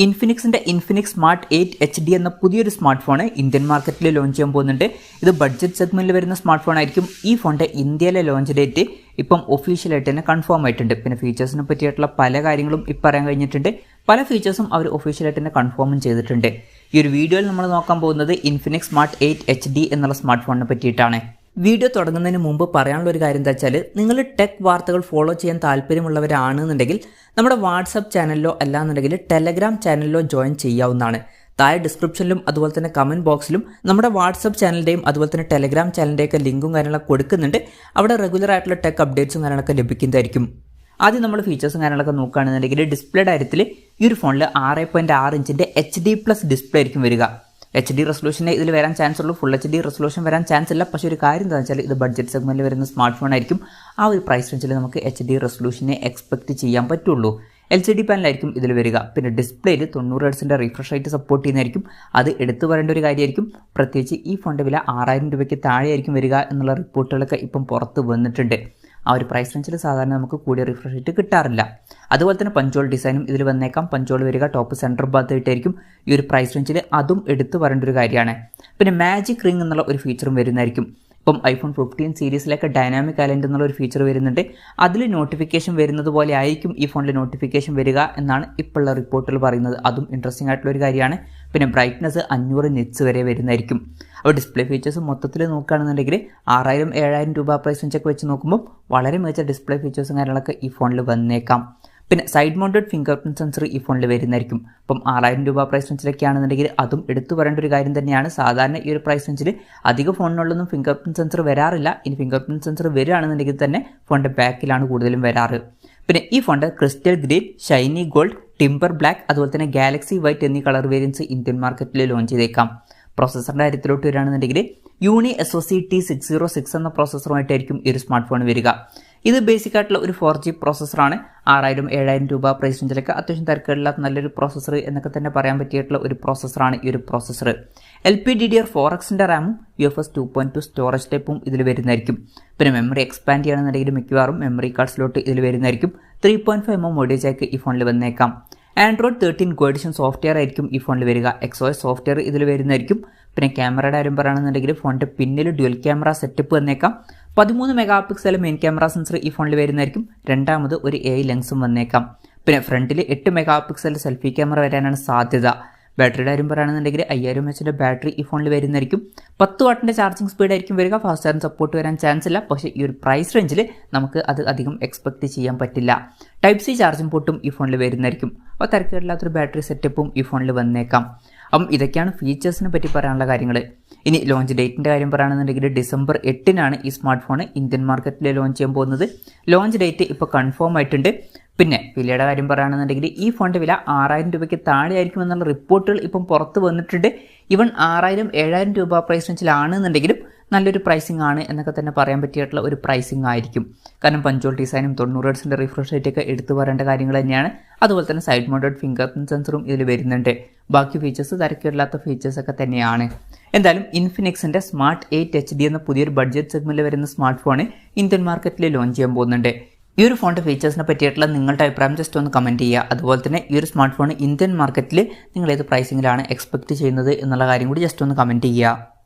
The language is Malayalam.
ഇൻഫിനിക്സിൻ്റെ ഇൻഫിനിക്സ് സ്മാർട്ട് 8 HD എന്ന പുതിയൊരു സ്മാർട്ട് ഫോൺ ഇന്ത്യൻ മാർക്കറ്റിൽ ലോഞ്ച് ചെയ്യാൻ പോകുന്നുണ്ട്. ഇത് ബഡ്ജറ്റ് സെഗ്മെന്റിൽ വരുന്ന സ്മാർട്ട് ഫോൺ ആയിരിക്കും. ഈ ഫോണിൻ്റെ ഇന്ത്യയിലെ ലോഞ്ച് ഡേറ്റ് ഇപ്പം ഒഫീഷ്യലായിട്ട് തന്നെ കൺഫേം ആയിട്ടുണ്ട്. പിന്നെ ഫീച്ചേഴ്സിനെ പറ്റിയിട്ടുള്ള പല കാര്യങ്ങളും ഇപ്പം പറയാൻ കഴിഞ്ഞിട്ടുണ്ട്. പല ഫീച്ചേഴ്സും അവർ ഒഫീഷ്യലായിട്ട് തന്നെ കൺഫേമും ചെയ്തിട്ടുണ്ട്. ഈ ഒരു വീഡിയോയിൽ നമ്മൾ നോക്കാൻ പോകുന്നത് ഇൻഫിനിക്സ് സ്മാർട്ട് 8 HD എന്നുള്ള സ്മാർട്ട് ഫോണിനെ പറ്റിയിട്ടാണ്. വീഡിയോ തുടങ്ങുന്നതിന് മുമ്പ് പറയാനുള്ള ഒരു കാര്യം എന്താ വെച്ചാൽ, നിങ്ങൾ ടെക് വാർത്തകൾ ഫോളോ ചെയ്യാൻ താല്പര്യമുള്ളവരാണെന്നുണ്ടെങ്കിൽ നമ്മുടെ വാട്സപ്പ് ചാനലിലോ അല്ലാന്നുണ്ടെങ്കിൽ ടെലഗ്രാം ചാനലിലോ ജോയിൻ ചെയ്യാവുന്നതാണ്. താഴെ ഡിസ്ക്രിപ്ഷനിലും അതുപോലെ തന്നെ കമൻറ്റ് ബോക്സിലും നമ്മുടെ വാട്സപ്പ് ചാനലിൻ്റെയും അതുപോലെ തന്നെ ടെലഗ്രാം ചാനലിൻ്റെയൊക്കെ ലിങ്കും കാര്യങ്ങളൊക്കെ കൊടുക്കുന്നുണ്ട്. അവിടെ റെഗുലർ ആയിട്ടുള്ള ടെക് അപ്ഡേറ്റ്സും കാര്യങ്ങളൊക്കെ ലഭിക്കുന്നതായിരിക്കും. ആദ്യം നമ്മൾ ഫീച്ചേഴ്സും കാര്യങ്ങളൊക്കെ നോക്കുകയാണെന്നുണ്ടെങ്കിൽ ഡിസ്പ്ലേയുടെ കാര്യത്തിൽ ഈ ഒരു ഫോണിൽ 6.6 ഇഞ്ചിൻ്റെ HD+ ഡിസ്പ്ലേ ആയിരിക്കും വരിക. HD റെസൊല്യൂഷനെ ഇതിൽ വരാൻ ചാൻസ് ഉള്ളൂ. ഫുൾ HD റെസൊല്യൂഷൻ വരാൻ ചാൻസ് ഇല്ല. പക്ഷേ ഒരു കാര്യം എന്താണെന്ന് വെച്ചാൽ ഇത് ബഡ്ജറ്റ് സെഗ്മെൻറ്റിൽ വരുന്ന സ്മാർട്ട് ഫോൺ ആയിരിക്കും. ആ ഒരു പ്രൈസ് റേഞ്ചിൽ നമുക്ക് HD റെസൊല്യൂഷനെ എക്സ്പെക്ട് ചെയ്യാൻ പറ്റുള്ളൂ. LCD പാനലായിരിക്കും ഇതിൽ വരിക. പിന്നെ ഡിസ്പ്ലേയിൽ 90 Hz റിഫ്രഷ് റേറ്റ് സപ്പോർട്ട് ചെയ്യുന്നതായിരിക്കും. അത് എടുത്തു പറയേണ്ട ഒരു കാര്യമായിരിക്കും. പ്രത്യേകിച്ച് ഈ ഫോണിൻ്റെ വില 6000 രൂപയ്ക്ക് താഴെയായിരിക്കും വരിക എന്നുള്ള റിപ്പോർട്ടുകളൊക്കെ ഇപ്പം പുറത്ത് വന്നിട്ടുണ്ട്. ആ ഒരു പ്രൈസ് റേഞ്ചിൽ സാധാരണ നമുക്ക് കൂടിയ റിഫ്രഷ് റേറ്റ് കിട്ടാറില്ല. അതുപോലെ തന്നെ പഞ്ചോൾ ഡിസൈനും ഇതിൽ വന്നേക്കാം. പഞ്ചോൾ വരിക ടോപ്പ് സെൻറ്റർ ഭാഗത്തായിട്ടായിരിക്കും. ഈ ഒരു പ്രൈസ് റേഞ്ചിൽ അതും എടുത്തു പറയേണ്ട ഒരു കാര്യമാണ്. പിന്നെ മാജിക് റിംഗ് എന്നുള്ള ഒരു ഫീച്ചറും വരുന്നതായിരിക്കും. ഇപ്പം iPhone 15 സീരീസിലൊക്കെ ഡൈനാമിക് ഐലൻഡ് എന്നുള്ള ഒരു ഫീച്ചർ വരുന്നുണ്ട്. അതിൽ നോട്ടിഫിക്കേഷൻ വരുന്നത് പോലെ ആയിരിക്കും ഈ ഫോണിൽ നോട്ടിഫിക്കേഷൻ വരിക എന്നാണ് ഇപ്പോഴുള്ള റിപ്പോർട്ടുകൾ പറയുന്നത്. അതും ഇൻട്രസ്റ്റിംഗ് ആയിട്ടുള്ള ഒരു കാര്യമാണ്. പിന്നെ ബ്രൈറ്റ്നസ് 500 നിറ്റ്സ് വരെ വരുന്നതായിരിക്കും. അപ്പോൾ ഡിസ്പ്ലേ ഫീച്ചേഴ്സ് മൊത്തത്തിൽ നോക്കുകയാണെന്നുണ്ടെങ്കിൽ 6000-7000 രൂപ പ്രൈസ് റേഞ്ചൊക്കെ വെച്ച് നോക്കുമ്പോൾ വളരെ മികച്ച ഡിസ്പ്ലേ ഫീച്ചേഴ്സും കാര്യങ്ങളൊക്കെ ഈ ഫോണിൽ വന്നേക്കാം. പിന്നെ side mounted finger print sensor ഈ ഫോണിൽ വരുന്നതായിരിക്കും. അപ്പം 6000 രൂപ പ്രൈസ് റേഞ്ചിലൊക്കെ ആണെന്നുണ്ടെങ്കിൽ അതും എടുത്തു പറയേണ്ട ഒരു കാര്യം തന്നെയാണ്. സാധാരണ ഈ ഒരു പ്രൈസ് റേഞ്ചിൽ അധിക ഫോണിനുള്ളൊന്നും ഫിംഗർ പ്രിൻറ്റ് സെൻസർ വരാറില്ല. ഇനി ഫിംഗർ പ്രിൻറ്റ് സെൻസർ വരികയാണെന്നുണ്ടെങ്കിൽ തന്നെ ഫോണിൻ്റെ ബാക്കിലാണ് കൂടുതലും വരാറ്. പിന്നെ ഈ ഫോണിൻ്റെ crystal green, Shiny gold, timber black അതുപോലെ തന്നെ ഗാലക്സി വൈറ്റ് എന്നീ കളർ വേരിയൻസ് ഇന്ത്യൻ മാർക്കറ്റിൽ ലോഞ്ച് ചെയ്തേക്കാം. പ്രോസസ്സറിൻ്റെ കാര്യത്തിലോട്ട് വരികയാണെന്നുണ്ടെങ്കിൽ unisoc T606 എന്ന പ്രോസസ്സറുമായിട്ടായിരിക്കും ഈ ഒരു സ്മാർട്ട് ഫോൺ വരിക. ഇത് ബേസിക് ആയിട്ടുള്ള ഒരു 4G പ്രോസസ്സറാണ്. 6000-7000 രൂപ പ്രൈസ് റേഞ്ചിലൊക്കെ അത്യാവശ്യം തിരക്കേടില്ലാത്ത നല്ലൊരു പ്രോസസ്സർ എന്നൊക്കെ തന്നെ പറയാൻ പറ്റിയിട്ടുള്ള ഒരു പ്രോസസ്സറാണ് ഈ ഒരു പ്രോസസ്സർ. LPDDR4Xൻ്റെ റാമും UFS 2.2 സ്റ്റോറേജ് ടൈപ്പും ഇതിൽ വരുന്നതായിരിക്കും. പിന്നെ മെമ്മറി എക്സ്പാൻഡ് ചെയ്യണമെന്നുണ്ടെങ്കിൽ മിക്കവാറും മെമ്മറി കാർഡ് സ്ലോട്ട് ഇതിൽ വരുന്നതായിരിക്കും. 3.5mm ഓഡിയോ ജാക്ക് ഈ ഫോണിൽ വന്നേക്കാം. Android 13 Go Edition സോഫ്റ്റ്വെയർ ആയിരിക്കും ഈ ഫോണിൽ വരിക. XOS സോഫ്റ്റ്വെയർ ഇതിൽ വരുന്നതായിരിക്കും. പിന്നെ ക്യാമറയുടെ കാര്യം പറയുകയാണെന്നുണ്ടെങ്കിൽ ഫോണിൻ്റെ പിന്നിൽ ഡ്യുവൽ ക്യാമറ സെറ്റപ്പ് വന്നേക്കാം. 13 MP മെയിൻ ക്യാമറ സെൻസർ ഈ ഫോണിൽ വരുന്നതായിരിക്കും. രണ്ടാമത് ഒരു AI ലെൻസും വന്നേക്കാം. പിന്നെ ഫ്രണ്ടിൽ 8 MP സെൽഫി ക്യാമറ വരാനാണ് സാധ്യത. ബാറ്ററിയുടെ കാര്യം പറയുകയാണെന്നുണ്ടെങ്കിൽ 5000 mAh ബാറ്ററി ഈ ഫോണിൽ വരുന്നതായിരിക്കും. 10 വാട്ടിൻ്റെ ചാർജിങ് സ്പീഡ് ആയിരിക്കും വരിക. ഫാസ്റ്റ് ചാർജിങ് സപ്പോർട്ട് വരാൻ ചാൻസ് ഇല്ല. പക്ഷേ ഈ ഒരു പ്രൈസ് റേഞ്ചിൽ നമുക്ക് അത് അധികം എക്സ്പെക്ട് ചെയ്യാൻ പറ്റില്ല. Type-C ചാർജിങ് പോർട്ടും ഈ ഫോണിൽ വരുന്നതായിരിക്കും. അപ്പോൾ തിരക്കേടില്ലാത്തൊരു ബാറ്ററി സെറ്റപ്പും ഈ ഫോണിൽ വന്നേക്കാം. അപ്പം ഇതൊക്കെയാണ് ഫീച്ചേഴ്സിനെ പറ്റി പറയാനുള്ള കാര്യങ്ങൾ. ഇനി ലോഞ്ച് ഡേറ്റിൻ്റെ കാര്യം പറയുകയാണെന്നുണ്ടെങ്കിൽ December 8 ഈ സ്മാർട്ട് ഫോൺ ഇന്ത്യൻ മാർക്കറ്റിൽ ലോഞ്ച് ചെയ്യാൻ പോകുന്നത്. ലോഞ്ച് ഡേറ്റ് ഇപ്പോൾ കൺഫേം ആയിട്ടുണ്ട്. പിന്നെ വിലയുടെ കാര്യം പറയുകയാണെന്നുണ്ടെങ്കിൽ ഈ ഫോണിൻ്റെ വില 6000 രൂപയ്ക്ക് താഴെയായിരിക്കും എന്നുള്ള റിപ്പോർട്ടുകൾ ഇപ്പം പുറത്ത് വന്നിട്ടുണ്ട്. ഈവൻ 6000-7000 രൂപ പ്രൈസ് റേഞ്ചിലാണെന്നുണ്ടെങ്കിലും നല്ലൊരു പ്രൈസിംഗ് ആണ് എന്നൊക്കെ തന്നെ പറയാൻ പറ്റിയിട്ടുള്ള ഒരു പ്രൈസിംഗ് ആയിരിക്കും. കാരണം പഞ്ചോൾ ഡിസൈനും 90 Hz റിഫ്രഷ് റേറ്റൊക്കെ എടുത്തു പറയേണ്ട കാര്യങ്ങൾ തന്നെയാണ്. അതുപോലെ തന്നെ സൈഡ് മൗണ്ടഡ് ഫിംഗർ പ്രിൻറ്റ് സെൻസറും ഇതിൽ വരുന്നുണ്ട്. ബാക്കി ഫീച്ചേഴ്സ് തിരക്കില്ലാത്ത ഫീച്ചേഴ്സൊക്കെ തന്നെയാണ്. എന്തായാലും ഇൻഫിനിക്സിൻ്റെ സ്മാർട്ട് 8 HD എന്ന പുതിയൊരു ബഡ്ജറ്റ് സെഗ്മെൻറ്റിൽ വരുന്ന സ്മാർട്ട് ഫോൺ ഇന്ത്യൻ മാർക്കറ്റിൽ ലോഞ്ച് ചെയ്യാൻ പോകുന്നുണ്ട്. ഈ ഒരു ഫോണിൻ്റെ ഫീച്ചേഴ്സിനെ പറ്റിയിട്ടുള്ള നിങ്ങളുടെ അഭിപ്രായം ജസ്റ്റ് ഒന്ന് കമൻറ്റ് ചെയ്യുക. അതുപോലെ തന്നെ ഈ ഒരു സ്മാർട്ട് ഫോൺ ഇന്ത്യൻ മാർക്കറ്റിൽ നിങ്ങൾ ഏത് പ്രൈസിങ്ങിലാണ് എക്സ്പെക്ട് ചെയ്യുന്നത് എന്നുള്ള കാര്യം കൂടി ജസ്റ്റ് ഒന്ന് കമൻറ്റ് ചെയ്യുക.